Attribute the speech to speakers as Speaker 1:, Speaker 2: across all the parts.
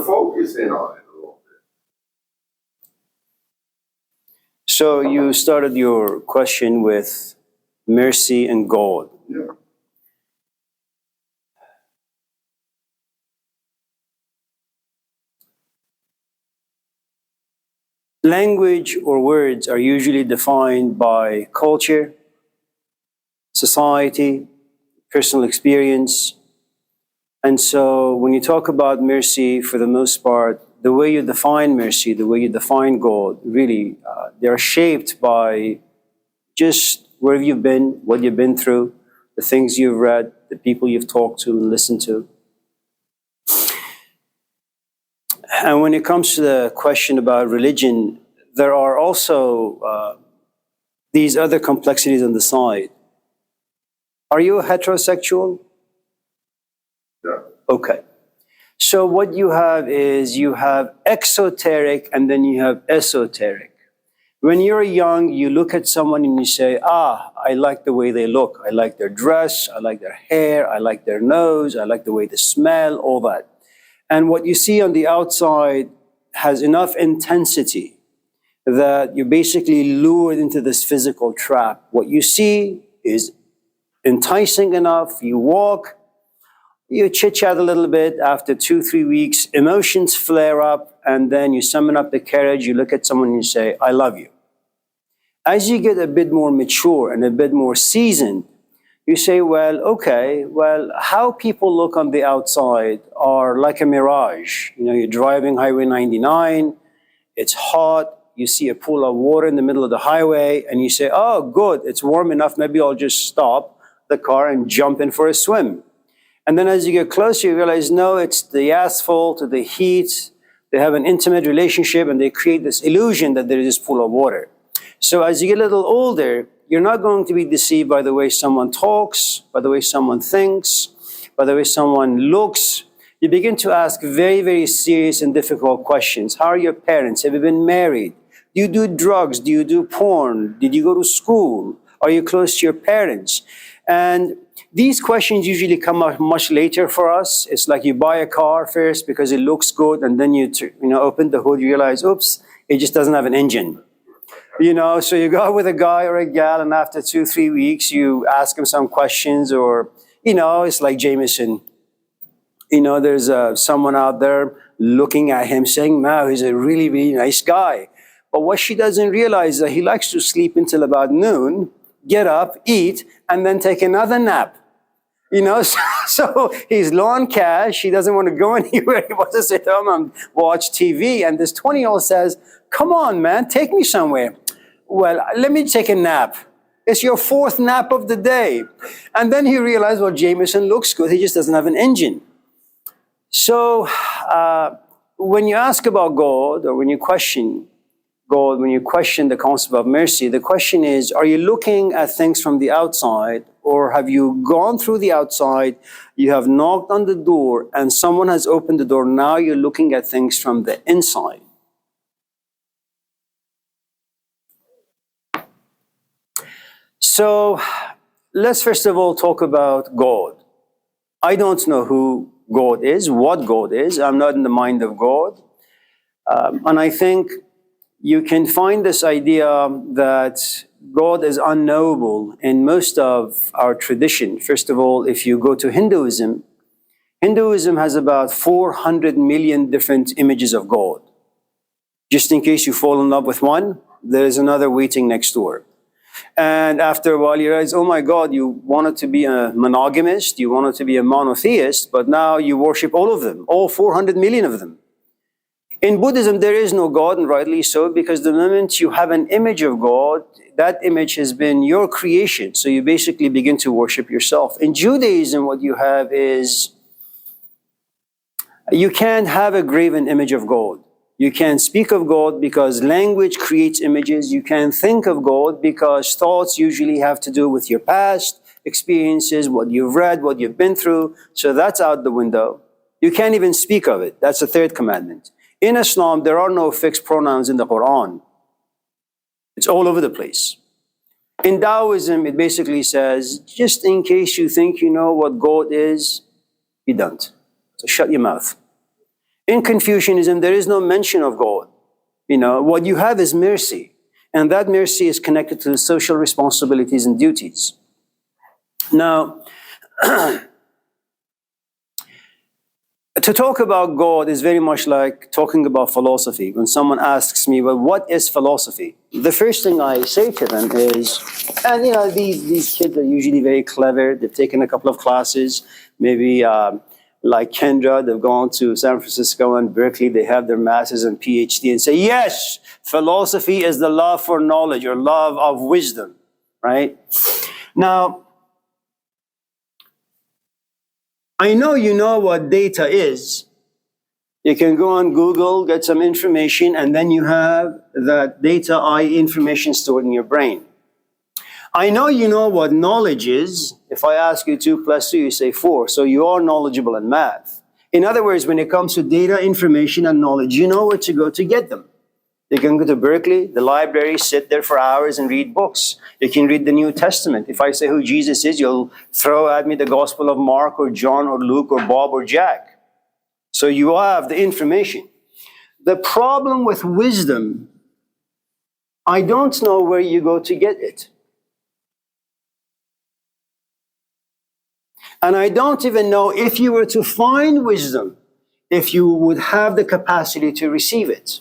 Speaker 1: focus in on it a little bit.
Speaker 2: So you started your question with mercy and God.
Speaker 1: Yeah.
Speaker 2: Language or words are usually defined by culture, society, personal experience. And so when you talk about mercy, for the most part, the way you define mercy, the way you define God, really, they're shaped by just where you've been, what you've been through, the things you've read, the people you've talked to and listened to. And when it comes to the question about religion, there are also these other complexities on the side. Are you a heterosexual?
Speaker 1: Yeah.
Speaker 2: Okay. So what you have is you have exoteric and then you have esoteric. When you're young, you look at someone and you say, I like the way they look. I like their dress. I like their hair. I like their nose. I like the way they smell, all that. And what you see on the outside has enough intensity that you're basically lured into this physical trap. What you see is enticing enough. You walk, you chit-chat a little bit. After 2-3 weeks, emotions flare up, and then you summon up the courage. You look at someone and you say, I love you. As you get a bit more mature and a bit more seasoned, you say, how people look on the outside are like a mirage. You know, you're driving Highway 99, it's hot, you see a pool of water in the middle of the highway, and you say, oh, good, it's warm enough, maybe I'll just stop the car and jump in for a swim. And then as you get closer, you realize, no, it's the asphalt or the heat. They have an intimate relationship, and they create this illusion that there is this pool of water. So as you get a little older, you're not going to be deceived by the way someone talks, by the way someone thinks, by the way someone looks. You begin to ask very, very serious and difficult questions. How are your parents? Have you been married? Do you do drugs? Do you do porn? Did you go to school? Are you close to your parents? And these questions usually come up much later for us. It's like you buy a car first because it looks good, and then you open the hood, you realize, oops, it just doesn't have an engine. So you go out with a guy or a gal, and after 2-3 weeks, you ask him some questions, or, it's like Jameson. There's someone out there looking at him saying, wow, he's a really, really nice guy. But what she doesn't realize is that he likes to sleep until about noon, get up, eat, and then take another nap. So he's low on cash. He doesn't want to go anywhere. He wants to sit home and watch TV. And this 20-year-old says, come on, man, take me somewhere. Well, let me take a nap. It's your 4th nap of the day. And then he realized, well, Jameson looks good. He just doesn't have an engine. So when you ask about God, or when you question God, when you question the concept of mercy, the question is, are you looking at things from the outside, or have you gone through the outside, you have knocked on the door, and someone has opened the door, now you're looking at things from the inside? So let's first of all talk about God. I don't know who God is, what God is. I'm not in the mind of God. And I think you can find this idea that God is unknowable in most of our tradition. First of all, if you go to Hinduism, Hinduism has about 400 million different images of God. Just in case you fall in love with one, there is another waiting next door. And after a while, you realize, oh my God, you wanted to be a monogamist, you wanted to be a monotheist, but now you worship all of them, all 400 million of them. In Buddhism, there is no God, and rightly so, because the moment you have an image of God, that image has been your creation. So you basically begin to worship yourself. In Judaism, what you have is, you can't have a graven image of God. You can't speak of God because language creates images. You can't think of God because thoughts usually have to do with your past experiences, what you've read, what you've been through. So that's out the window. You can't even speak of it. That's the 3rd commandment. In Islam, there are no fixed pronouns in the Quran. It's all over the place. In Taoism, it basically says, just in case you think you know what God is, you don't. So shut your mouth. In Confucianism, there is no mention of God. What you have is mercy. And that mercy is connected to the social responsibilities and duties. Now, to talk about God is very much like talking about philosophy. When someone asks me, well, what is philosophy? The first thing I say to them is, and these kids are usually very clever. They've taken a couple of classes, maybe like Kendra, they've gone to San Francisco and Berkeley, they have their master's and PhD and say, yes, philosophy is the love for knowledge or love of wisdom, right? Now, I know you know what data is. You can go on Google, get some information, and then you have that data, information stored in your brain. I know you know what knowledge is. If I ask you 2 + 2, you say 4. So you are knowledgeable in math. In other words, when it comes to data, information, and knowledge, you know where to go to get them. You can go to Berkeley, the library, sit there for hours and read books. You can read the New Testament. If I say who Jesus is, you'll throw at me the Gospel of Mark or John or Luke or Bob or Jack. So you have the information. The problem with wisdom, I don't know where you go to get it. And I don't even know if you were to find wisdom, if you would have the capacity to receive it.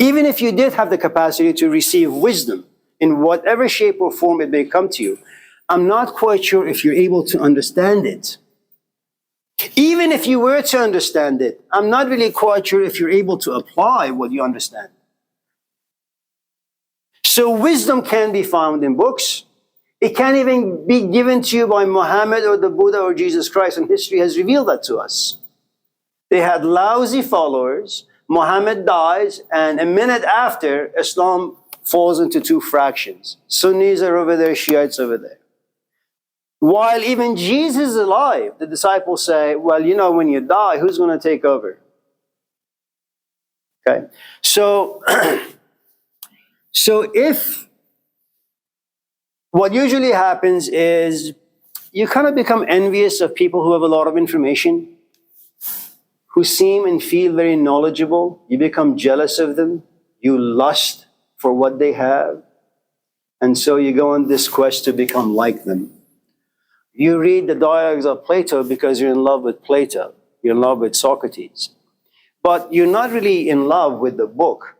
Speaker 2: Even if you did have the capacity to receive wisdom, in whatever shape or form it may come to you, I'm not quite sure if you're able to understand it. Even if you were to understand it, I'm not really quite sure if you're able to apply what you understand. So wisdom can be found in books. It can't even be given to you by Muhammad or the Buddha or Jesus Christ, and history has revealed that to us. They had lousy followers. Muhammad dies, and a minute after, Islam falls into 2 fractions. Sunnis are over there, Shiites over there. While even Jesus is alive, the disciples say, well, when you die, who's going to take over? Okay, so if what usually happens is you kind of become envious of people who have a lot of information, who seem and feel very knowledgeable. You become jealous of them. You lust for what they have. And so you go on this quest to become like them. You read the dialogues of Plato because you're in love with Plato. You're in love with Socrates. But you're not really in love with the book.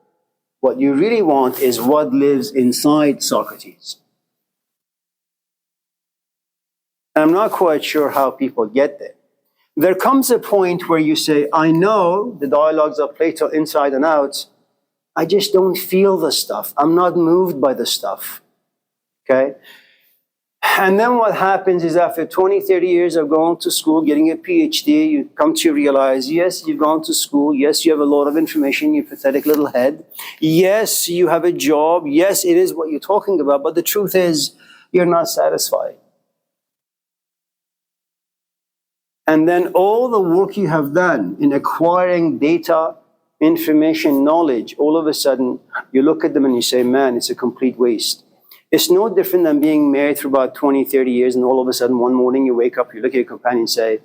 Speaker 2: What you really want is what lives inside Socrates. I'm not quite sure how people get there. There comes a point where you say, I know the dialogues of Plato inside and out. I just don't feel the stuff. I'm not moved by the stuff. Okay? And then what happens is after 20, 30 years of going to school, getting a PhD, you come to realize, yes, you've gone to school. Yes, you have a lot of information in your pathetic little head. Yes, you have a job. Yes, it is what you're talking about. But the truth is, you're not satisfied. And then all the work you have done in acquiring data, information, knowledge, all of a sudden, you look at them and you say, man, it's a complete waste. It's no different than being married for about 20, 30 years, and all of a sudden, one morning you wake up, you look at your companion and say,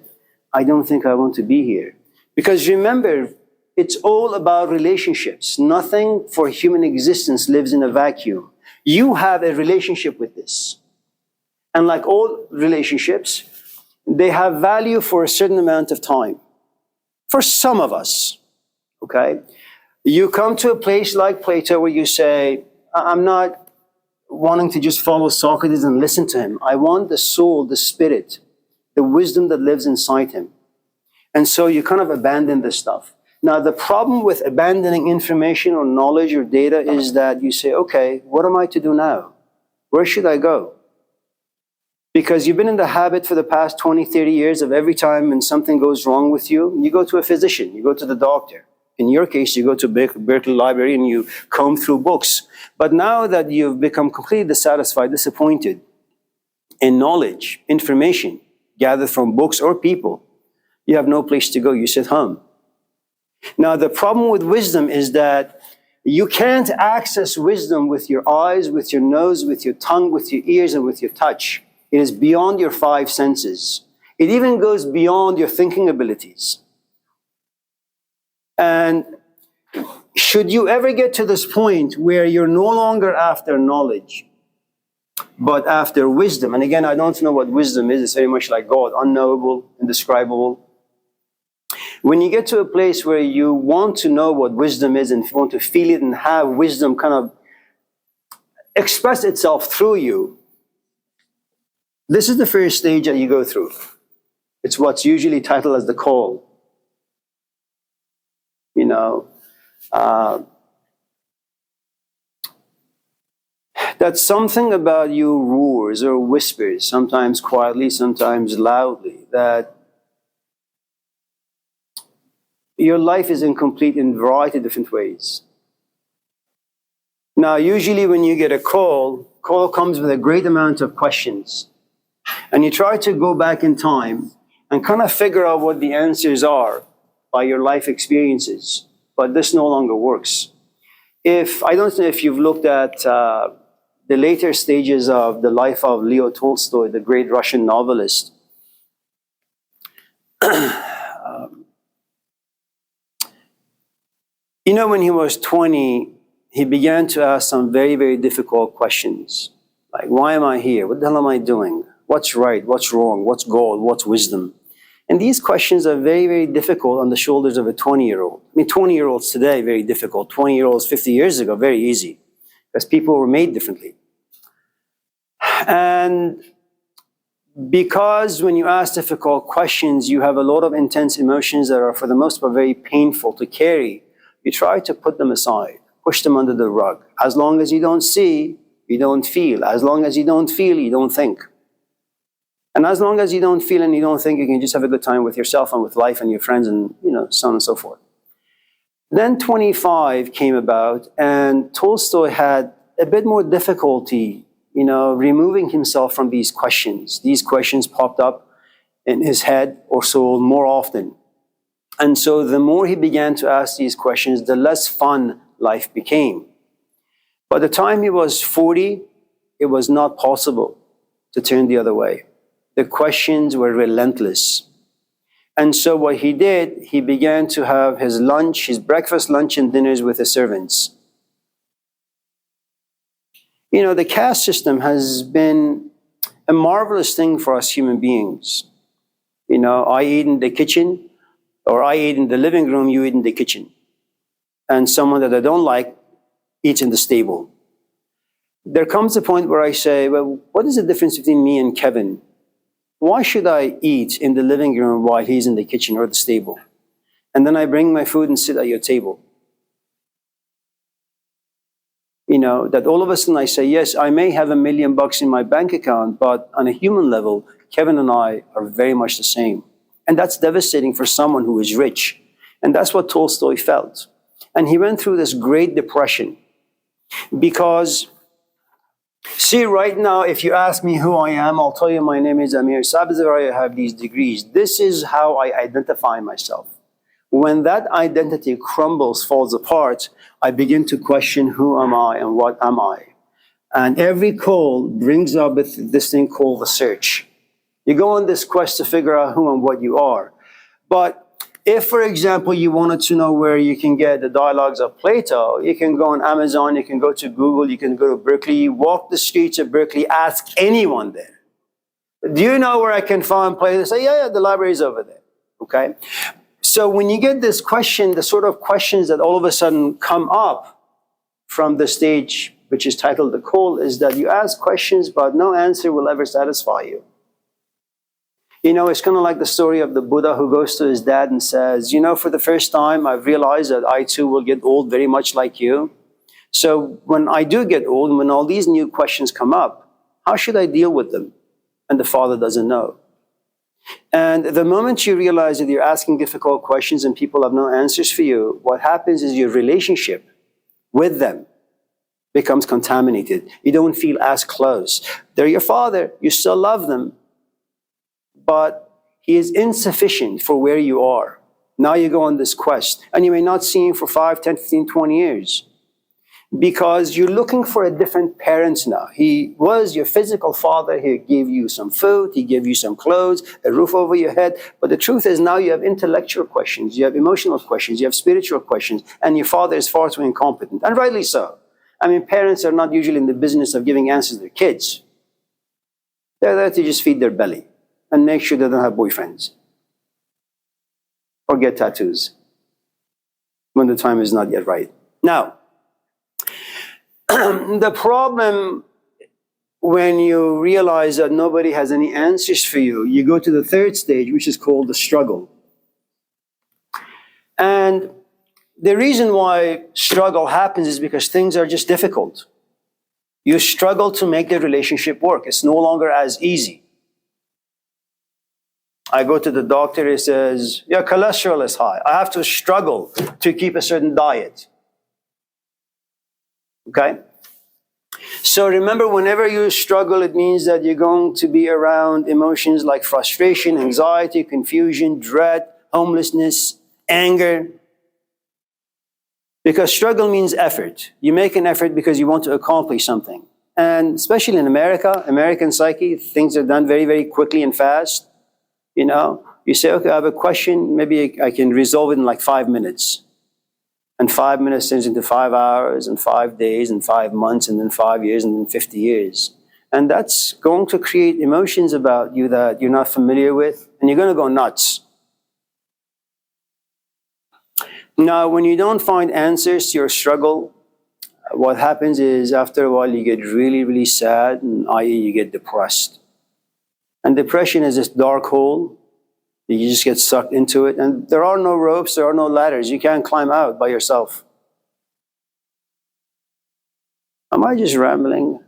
Speaker 2: I don't think I want to be here. Because remember, it's all about relationships. Nothing for human existence lives in a vacuum. You have a relationship with this. And like all relationships, they have value for a certain amount of time. For some of us, okay? You come to a place like Plato where you say, I'm not wanting to just follow Socrates and listen to him. I want the soul, the spirit, the wisdom that lives inside him. And so you kind of abandon this stuff. Now, the problem with abandoning information or knowledge or data is that you say, okay, what am I to do now? Where should I go? Because you've been in the habit for the past 20, 30 years of every time when something goes wrong with you, you go to a physician, you go to the doctor. In your case, you go to Berkeley Library and you comb through books. But now that you've become completely dissatisfied, disappointed in knowledge, information gathered from books or people, you have no place to go. You sit home. Now, the problem with wisdom is that you can't access wisdom with your eyes, with your nose, with your tongue, with your ears, and with your touch. It is beyond your 5 senses. It even goes beyond your thinking abilities. And should you ever get to this point where you're no longer after knowledge, but after wisdom, and again, I don't know what wisdom is, it's very much like God, unknowable, indescribable. When you get to a place where you want to know what wisdom is and want to feel it and have wisdom kind of express itself through you, this is the first stage that you go through. It's what's usually titled as the call. You know, that something about you roars or whispers, sometimes quietly, sometimes loudly, that your life is incomplete in a variety of different ways. Now, usually when you get a call comes with a great amount of questions. And you try to go back in time and kind of figure out what the answers are by your life experiences. But this no longer works. I don't know if you've looked at the later stages of the life of Leo Tolstoy, the great Russian novelist. When he was 20, he began to ask some very, very difficult questions. Like, why am I here? What the hell am I doing? What's right? What's wrong? What's God? What's wisdom? And these questions are very, very difficult on the shoulders of a 20-year-old. I mean, 20-year-olds today, very difficult. 20-year-olds 50 years ago, very easy. Because people were made differently. And because when you ask difficult questions, you have a lot of intense emotions that are, for the most part, very painful to carry, you try to put them aside, push them under the rug. As long as you don't see, you don't feel. As long as you don't feel, you don't think. And as long as you don't feel and you don't think, you can just have a good time with yourself and with life and your friends and, so on and so forth. Then 25 came about, and Tolstoy had a bit more difficulty, removing himself from these questions. These questions popped up in his head or soul more often. And so the more he began to ask these questions, the less fun life became. By the time he was 40, it was not possible to turn the other way. The questions were relentless. And so what he did, he began to have his breakfast, lunch, and dinners with his servants. The caste system has been a marvelous thing for us human beings. I eat in the kitchen, or I eat in the living room, you eat in the kitchen. And someone that I don't like eats in the stable. There comes a point where I say, well, what is the difference between me and Kevin? Why should I eat in the living room while he's in the kitchen or the stable? And then I bring my food and sit at your table. That all of a sudden I say, yes, I may have $1 million in my bank account, but on a human level, Kevin and I are very much the same. And that's devastating for someone who is rich. And that's what Tolstoy felt. And he went through this great depression. Because, see, right now, if you ask me who I am, I'll tell you my name is Amir. I have these degrees. This is how I identify myself. When that identity crumbles, falls apart, I begin to question who am I and what am I. And every call brings up this thing called the search. You go on this quest to figure out who and what you are. But if, for example, you wanted to know where you can get the dialogues of Plato, you can go on Amazon, you can go to Google, you can go to Berkeley, walk the streets of Berkeley, ask anyone there. Do you know where I can find Plato? They say, yeah, the library is over there. Okay? So when you get this question, the sort of questions that all of a sudden come up from the stage, which is titled The Call, is that you ask questions, but no answer will ever satisfy you. It's kind of like the story of the Buddha who goes to his dad and says, for the first time, I've realized that I too will get old very much like you. So when I do get old, and when all these new questions come up, how should I deal with them? And the father doesn't know. And the moment you realize that you're asking difficult questions and people have no answers for you, what happens is your relationship with them becomes contaminated. You don't feel as close. They're your father. You still love them. But he is insufficient for where you are. Now you go on this quest, and you may not see him for 5, 10, 15, 20 years. because you're looking for a different parent now. He was your physical father. He gave you some food. He gave you some clothes, a roof over your head. But the truth is now you have intellectual questions. You have emotional questions. You have spiritual questions. And your father is far too incompetent. And rightly so. I mean, parents are not usually in the business of giving answers to their kids. They're there to just feed their belly and make sure they don't have boyfriends or get tattoos when the time is not yet right. Now, the problem when you realize that nobody has any answers for you, you go to the third stage, which is called the struggle. And the reason why struggle happens is because things are just difficult. You struggle to make the relationship work. It's no longer as easy. I go to the doctor, he says, your cholesterol is high. I have to struggle to keep a certain diet. Okay? So remember, whenever you struggle, it means that you're going to be around emotions like frustration, anxiety, confusion, dread, homelessness, anger. Because struggle means effort. You make an effort because you want to accomplish something. And especially in America, American psyche, things are done very, very quickly and fast. You know, you say, okay, I have a question. Maybe I can resolve it in like 5 minutes. And 5 minutes turns into 5 hours and 5 days and 5 months and then 5 years and then 50 years. And that's going to create emotions about you that you're not familiar with. And you're going to go nuts. Now, when you don't find answers to your struggle, what happens is after a while you get really, really sad, and i.e. you get depressed. And depression is this dark hole. You just get sucked into it. And there are no ropes, there are no ladders. You can't climb out by yourself. Am I just rambling?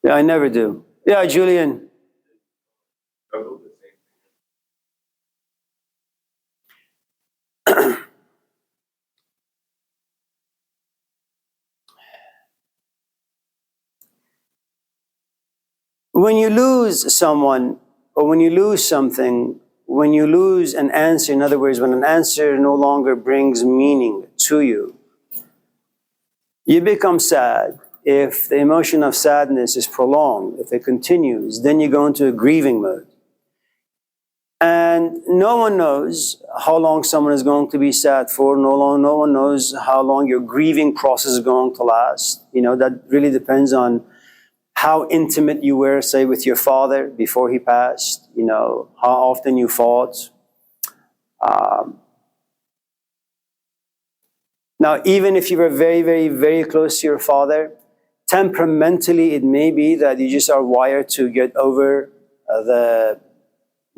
Speaker 2: Yeah, I never do. Yeah, Julian. When you lose someone, or when you lose something, when you lose an answer, in other words, when an answer no longer brings meaning to you, you become sad. If the emotion of sadness is prolonged, if it continues, then you go into a grieving mode. And no one knows how long someone is going to be sad for. No one knows how long your grieving process is going to last. You know, that really depends on how intimate you were, say, with your father before he passed. You know, how often you fought. Now, even if you were very, very, very close to your father, temperamentally, it may be that you just are wired to get over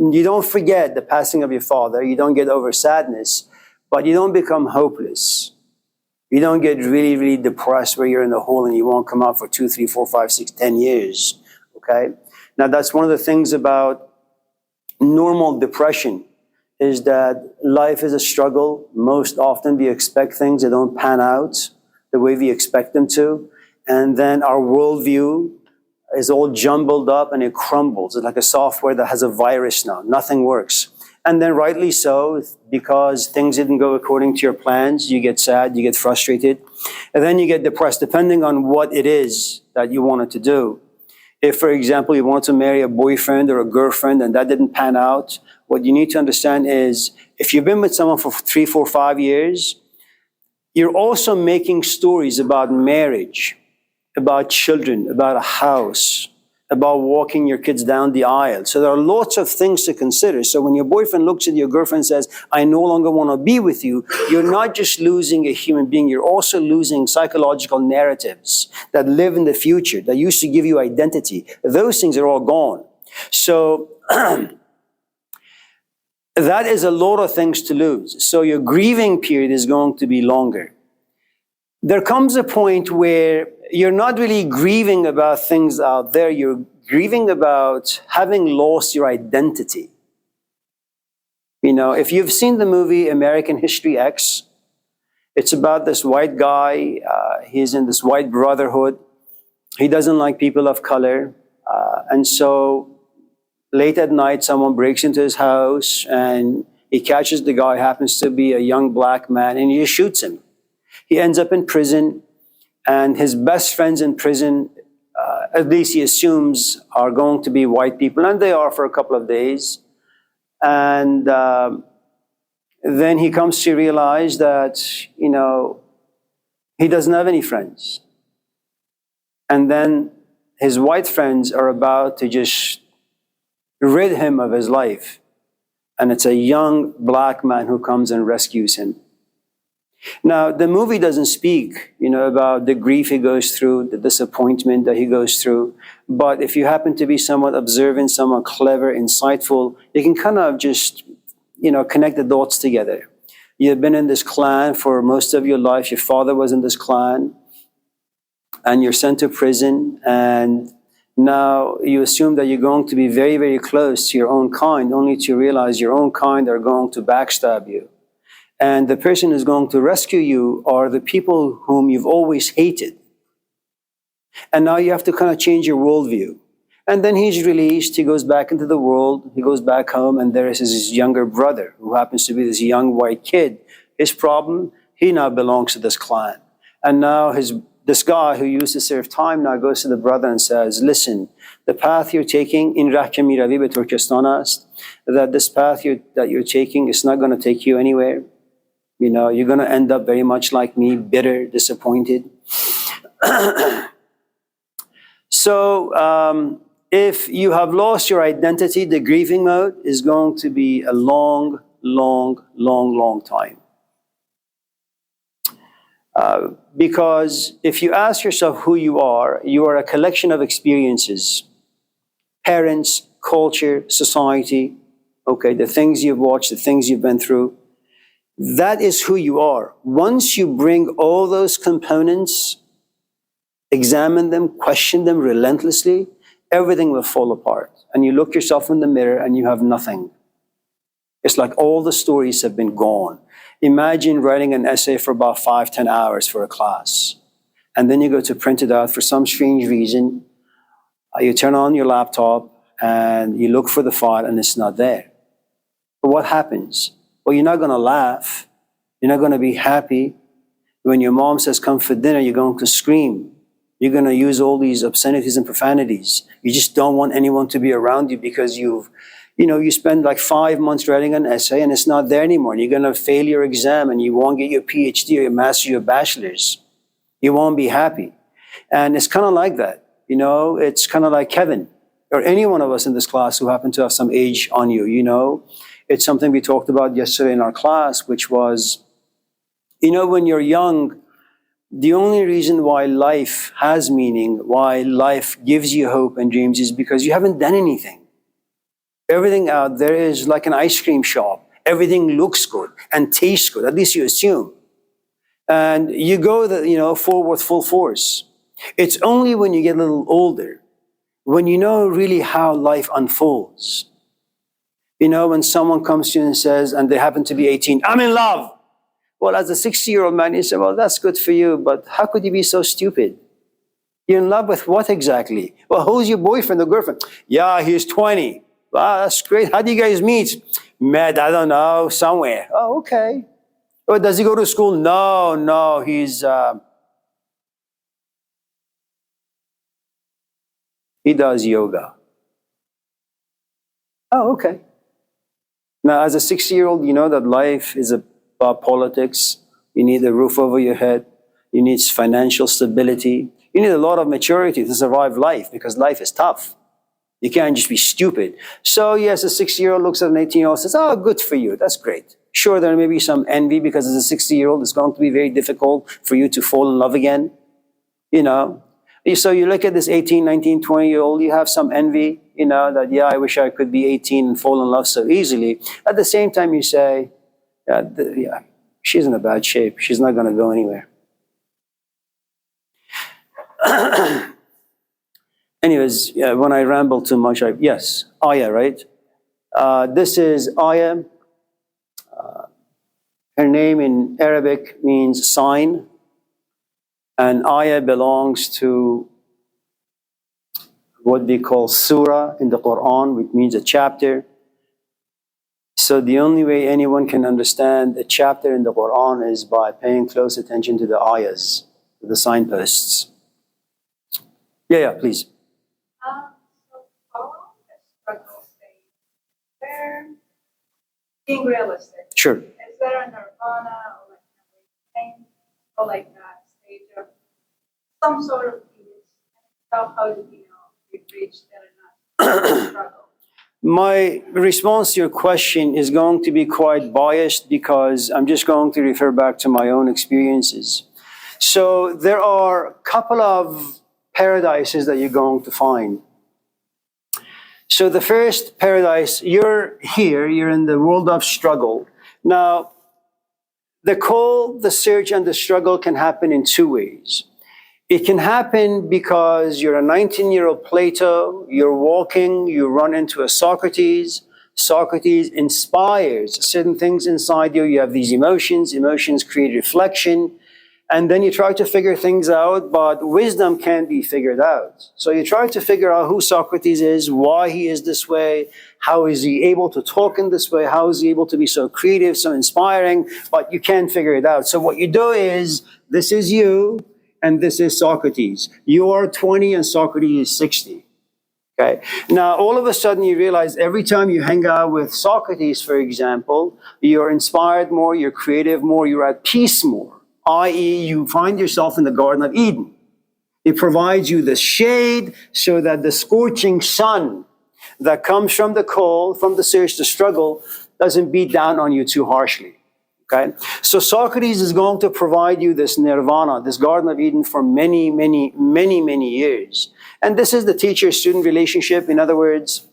Speaker 2: you don't forget the passing of your father, you don't get over sadness, but you don't become hopeless. You don't get really, really depressed where you're in the hole and you won't come out for 2, 3, 4, 5, 6, 10 years, okay? Now, that's one of the things about normal depression, is that life is a struggle. Most often we expect things that don't pan out the way we expect them to, and then our worldview is all jumbled up and it crumbles. It's like a software that has a virus now. Nothing works. And then rightly so, because things didn't go according to your plans, you get sad, you get frustrated, and then you get depressed, depending on what it is that you wanted to do. If, for example, you want to marry a boyfriend or a girlfriend and that didn't pan out, what you need to understand is, if you've been with someone for 3, 4, 5 years, you're also making stories about marriage, about children, about a house, about walking your kids down the aisle. So there are lots of things to consider. So when your boyfriend looks at your girlfriend and says, I no longer want to be with you, you're not just losing a human being, you're also losing psychological narratives that live in the future, that used to give you identity. Those things are all gone. So that is a lot of things to lose. So your grieving period is going to be longer. There comes a point where you're not really grieving about things out there. You're grieving about having lost your identity. You know, if you've seen the movie American History X, it's about this white guy. He's in this white brotherhood. He doesn't like people of color. And so late at night, someone breaks into his house and He catches the guy, happens to be a young black man, and he shoots him. He ends up in prison, and his best friends in prison, at least he assumes, are going to be white people, and they are for a couple of days. And then he comes to realize that, he doesn't have any friends. And then his white friends are about to just rid him of his life. And it's a young black man who comes and rescues him. Now, the movie doesn't speak, about the grief he goes through, the disappointment that he goes through. But if you happen to be somewhat observant, somewhat clever, insightful, you can kind of just, connect the dots together. You've been in this clan for most of your life. Your father was in this clan, and you're sent to prison, and now you assume that you're going to be very, very close to your own kind, only to realize your own kind are going to backstab you. And the person who's going to rescue you are the people whom you've always hated. And now you have to kind of change your worldview. And then he's released, he goes back into the world, he goes back home, and there is his younger brother, who happens to be this young white kid. His problem, he now belongs to this clan. And now this guy who used to serve time now goes to the brother and says, listen, the path you're taking, in rah ke miravi be Turkestan ast, that this path that you're taking is not going to take you anywhere. You're going to end up very much like me, bitter, disappointed. So if you have lost your identity, the grieving mode is going to be a long, long, long, long time. Because if you ask yourself who you are a collection of experiences. Parents, culture, society, the things you've watched, the things you've been through. That is who you are. Once you bring all those components, examine them, question them relentlessly, everything will fall apart. And you look yourself in the mirror and you have nothing. It's like all the stories have been gone. Imagine writing an essay for about 5-10 hours for a class. And then you go to print it out for some strange reason. You turn on your laptop and you look for the file and it's not there. But what happens? Well, you're not going to laugh. You're not going to be happy. When your mom says, come for dinner, you're going to scream. You're going to use all these obscenities and profanities. You just don't want anyone to be around you because you spend like 5 months writing an essay and it's not there anymore. And you're going to fail your exam and you won't get your PhD or your master's or your bachelor's. You won't be happy. And it's kind of like that. It's kind of like Kevin or any one of us in this class who happen to have some age on you, It's something we talked about yesterday in our class, which was, when you're young, the only reason why life has meaning, why life gives you hope and dreams is because you haven't done anything. Everything out there is like an ice cream shop. Everything looks good and tastes good, at least you assume. And you go forward full force. It's only when you get a little older, when you know really how life unfolds. When someone comes to you and says, and they happen to be 18, I'm in love. Well, as a 60-year-old man, you say, well, that's good for you, but how could you be so stupid? You're in love with what exactly? Well, who's your boyfriend or girlfriend? Yeah, he's 20. Wow, that's great. How do you guys meet? Met, I don't know, somewhere. Oh, okay. Well, does he go to school? No, he does yoga. Oh, okay. Now, as a 60-year-old, you know that life is about politics. You need a roof over your head. You need financial stability. You need a lot of maturity to survive life because life is tough. You can't just be stupid. So yes, a 60-year-old looks at an 18-year-old and says, oh, good for you. That's great. Sure, there may be some envy because as a 60-year-old, it's going to be very difficult for you to fall in love again. So you look at this 18, 19, 20-year-old, you have some envy, that, yeah, I wish I could be 18 and fall in love so easily. At the same time, you say, yeah, she's in a bad shape. She's not going to go anywhere. Anyways, when I ramble too much, yes, Ayah, right? This is Ayah. Her name in Arabic means sign. And Ayah belongs to what they call surah in the Quran, which means a chapter. So the only way anyone can understand a chapter in the Quran is by paying close attention to the ayahs, the signposts. Yeah, please.
Speaker 3: So how long the struggle stage where being realistic?
Speaker 2: Sure.
Speaker 3: Is there a nirvana or like a pain or like a stage of some sort of peace? How do you know you've reached that or not? Struggle.
Speaker 2: My response to your question is going to be quite biased because I'm just going to refer back to my own experiences. So there are a couple of paradises that you're going to find. So the first paradise, you're here, you're in the world of struggle. Now, the call, the search, and the struggle can happen in two ways. It can happen because you're a 19-year-old Plato, you're walking, you run into a Socrates. Socrates inspires certain things inside you. You have these emotions. Emotions create reflection. And then you try to figure things out, but wisdom can't be figured out. So you try to figure out who Socrates is, why he is this way, how is he able to talk in this way, how is he able to be so creative, so inspiring, but you can't figure it out. So what you do is, this is you, and this is Socrates. You are 20 and Socrates is 60. Okay. Now, all of a sudden you realize every time you hang out with Socrates, for example, you're inspired more, you're creative more, you're at peace more. I.e., you find yourself in the Garden of Eden. It provides you the shade so that the scorching sun that comes from the cold, from the search, the struggle, doesn't beat down on you too harshly. Okay? So Socrates is going to provide you this nirvana, this Garden of Eden for many, many, many, many years. And this is the teacher-student relationship. In other words,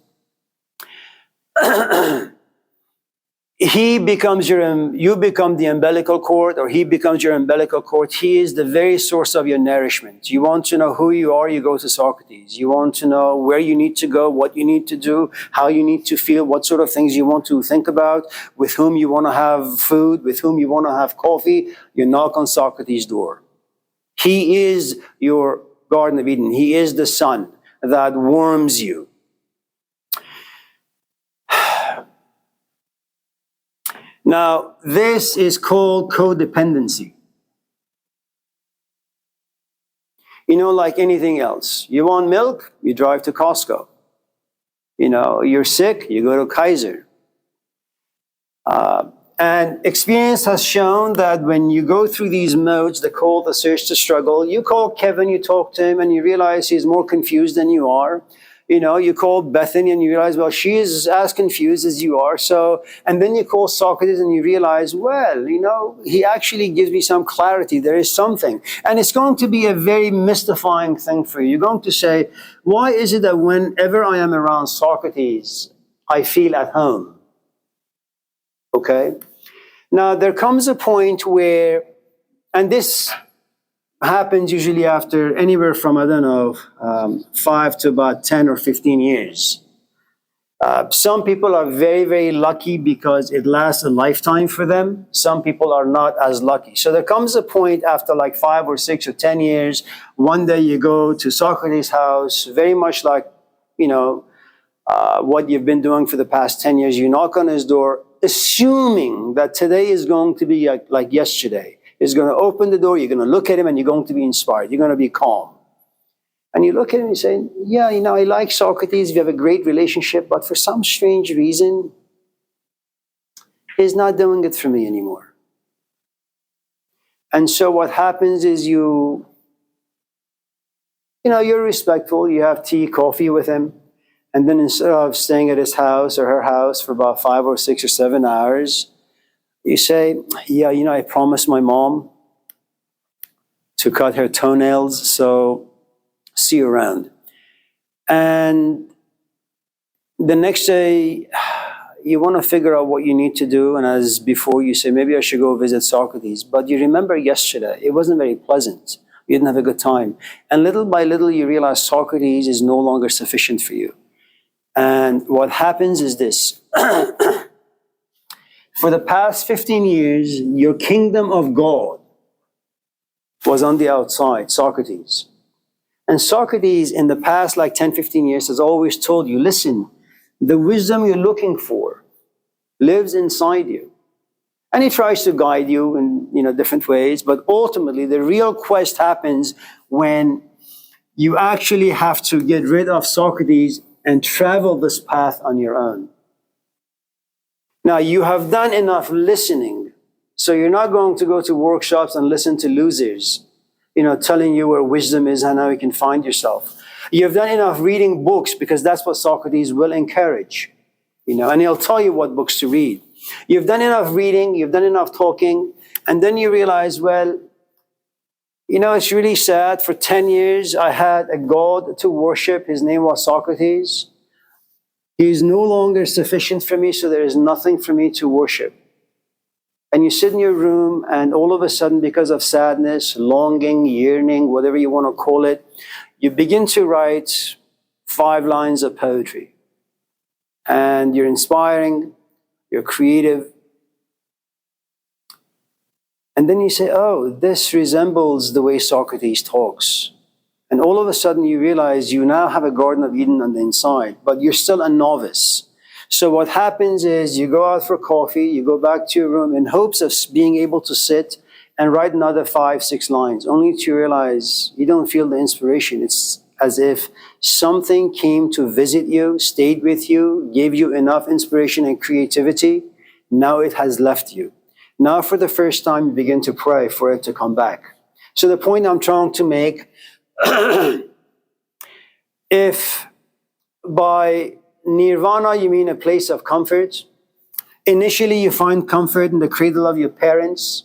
Speaker 2: you become the umbilical cord, or he becomes your umbilical cord. He is the very source of your nourishment. You want to know who you are, you go to Socrates. You want to know where you need to go, what you need to do, how you need to feel, what sort of things you want to think about, with whom you want to have food, with whom you want to have coffee. You knock on Socrates' door. He is your Garden of Eden. He is the sun that warms you. Now, this is called codependency. You know, like anything else. You want milk, you drive to Costco. You know, you're sick, you go to Kaiser. And experience has shown that when you go through these modes, the call, the search, the struggle, you call Kevin, you talk to him, and you realize he's more confused than you are. You know, you call Bethany and you realize, well, she is as confused as you are. So, and then you call Socrates and you realize, well, you know, he actually gives me some clarity. There is something. And it's going to be a very mystifying thing for you. You're going to say, why is it that whenever I am around Socrates, I feel at home? Okay? Now, there comes a point where, and this happens usually after anywhere from, 5 to about 10 or 15 years. Some people are very, very lucky because it lasts a lifetime for them. Some people are not as lucky. So there comes a point after like 5 or 6 or 10 years, one day you go to Socrates' house, very much like, what you've been doing for the past 10 years. You knock on his door, assuming that today is going to be like yesterday. He's going to open the door, you're going to look at him, and you're going to be inspired. You're going to be calm. And you look at him and you say, yeah, I like Socrates, we have a great relationship, but for some strange reason, he's not doing it for me anymore. And so what happens is you're respectful, you have tea, coffee with him, and then instead of staying at his house or her house for about 5 or 6 or 7 hours, you say, yeah, I promised my mom to cut her toenails, so see you around. And the next day, you want to figure out what you need to do, and as before, you say, maybe I should go visit Socrates. But you remember yesterday, it wasn't very pleasant. You didn't have a good time. And little by little, you realize Socrates is no longer sufficient for you. And what happens is this. For the past 15 years, your kingdom of God was on the outside, Socrates. And Socrates, in the past like 10, 15 years, has always told you, listen, the wisdom you're looking for lives inside you. And he tries to guide you in different ways, but ultimately the real quest happens when you actually have to get rid of Socrates and travel this path on your own. Now, you have done enough listening, so you're not going to go to workshops and listen to losers, telling you where wisdom is and how you can find yourself. You've done enough reading books because that's what Socrates will encourage, and he'll tell you what books to read. You've done enough reading, you've done enough talking, and then you realize, well, it's really sad. For 10 years, I had a god to worship. His name was Socrates. He is no longer sufficient for me, so there is nothing for me to worship. And you sit in your room, and all of a sudden, because of sadness, longing, yearning, whatever you want to call it, you begin to write 5 lines of poetry. And you're inspiring, you're creative. And then you say, oh, this resembles the way Socrates talks. And all of a sudden you realize you now have a Garden of Eden on the inside, but you're still a novice. So what happens is you go out for coffee, you go back to your room in hopes of being able to sit and write another 5, 6 lines, only to realize you don't feel the inspiration. It's as if something came to visit you, stayed with you, gave you enough inspiration and creativity. Now it has left you. Now for the first time, you begin to pray for it to come back. So the point I'm trying to make, if by nirvana you mean a place of comfort, initially you find comfort in the cradle of your parents,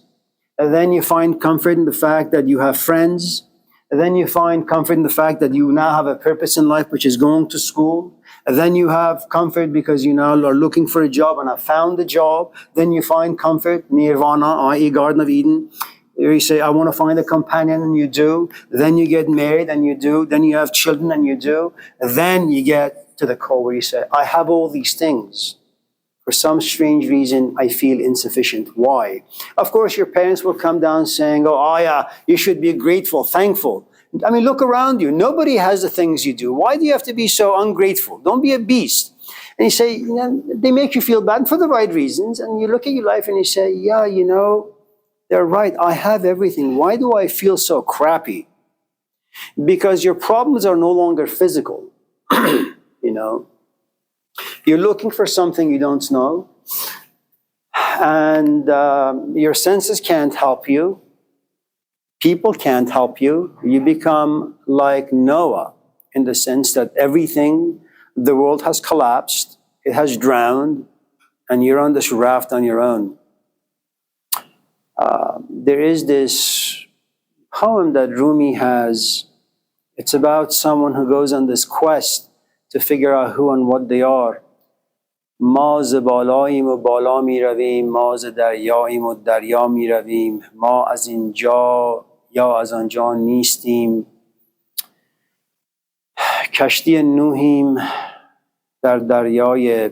Speaker 2: and then you find comfort in the fact that you have friends, and then you find comfort in the fact that you now have a purpose in life, which is going to school. And then you have comfort because you now are looking for a job and have found a job. Then you find comfort, nirvana, i.e. Garden of Eden. You say, I want to find a companion, and you do. Then you get married, and you do. Then you have children, and you do. And then you get to the core where you say, I have all these things. For some strange reason, I feel insufficient. Why? Of course, your parents will come down saying, oh yeah, you should be grateful, thankful. I mean, look around you. Nobody has the things you do. Why do you have to be so ungrateful? Don't be a beast. And you say, they make you feel bad for the right reasons. And you look at your life and you say, yeah, they're right. I have everything. Why do I feel so crappy? Because your problems are no longer physical. You're looking for something you don't know. And your senses can't help you. People can't help you. You become like Noah in the sense that everything, the world has collapsed, it has drowned, and you're on this raft on your own. There is this poem that Rumi has. It's about someone who goes on this quest to figure out who and what they are. ما ز بالاییم و بالا می رویم، ما ز دریاییم و دریا می رویم، ما از اینجا یا از آنجا نیستیم، کشتی نوحیم در دریای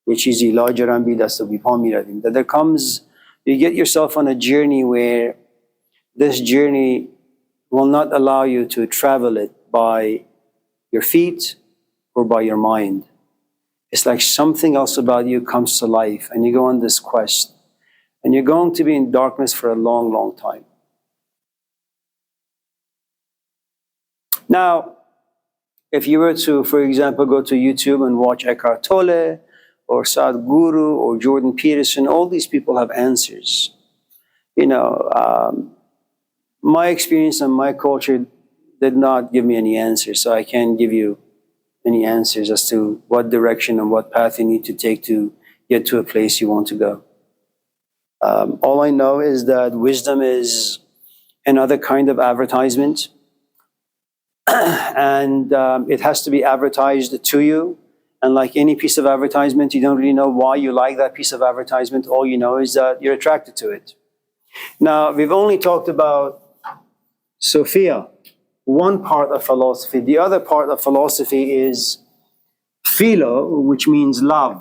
Speaker 2: یه چیزی لاجرم بی دست و بی پا می رویم. That there comes, you get yourself on a journey where this journey will not allow you to travel it by your feet or by your mind. It's like something else about you comes to life and you go on this quest and you're going to be in darkness for a long, long time. Now, if you were to, for example, go to YouTube and watch Eckhart Tolle or Sadhguru or Jordan Peterson, all these people have answers. My experience and my culture did not give me any answers, so I can't give you any answers as to what direction and what path you need to take to get to a place you want to go. All I know is that wisdom is another kind of advertisement, and it has to be advertised to you. And like any piece of advertisement, you don't really know why you like that piece of advertisement. All you know is that you're attracted to it. Now, we've only talked about Sophia, one part of philosophy. The other part of philosophy is philo, which means love.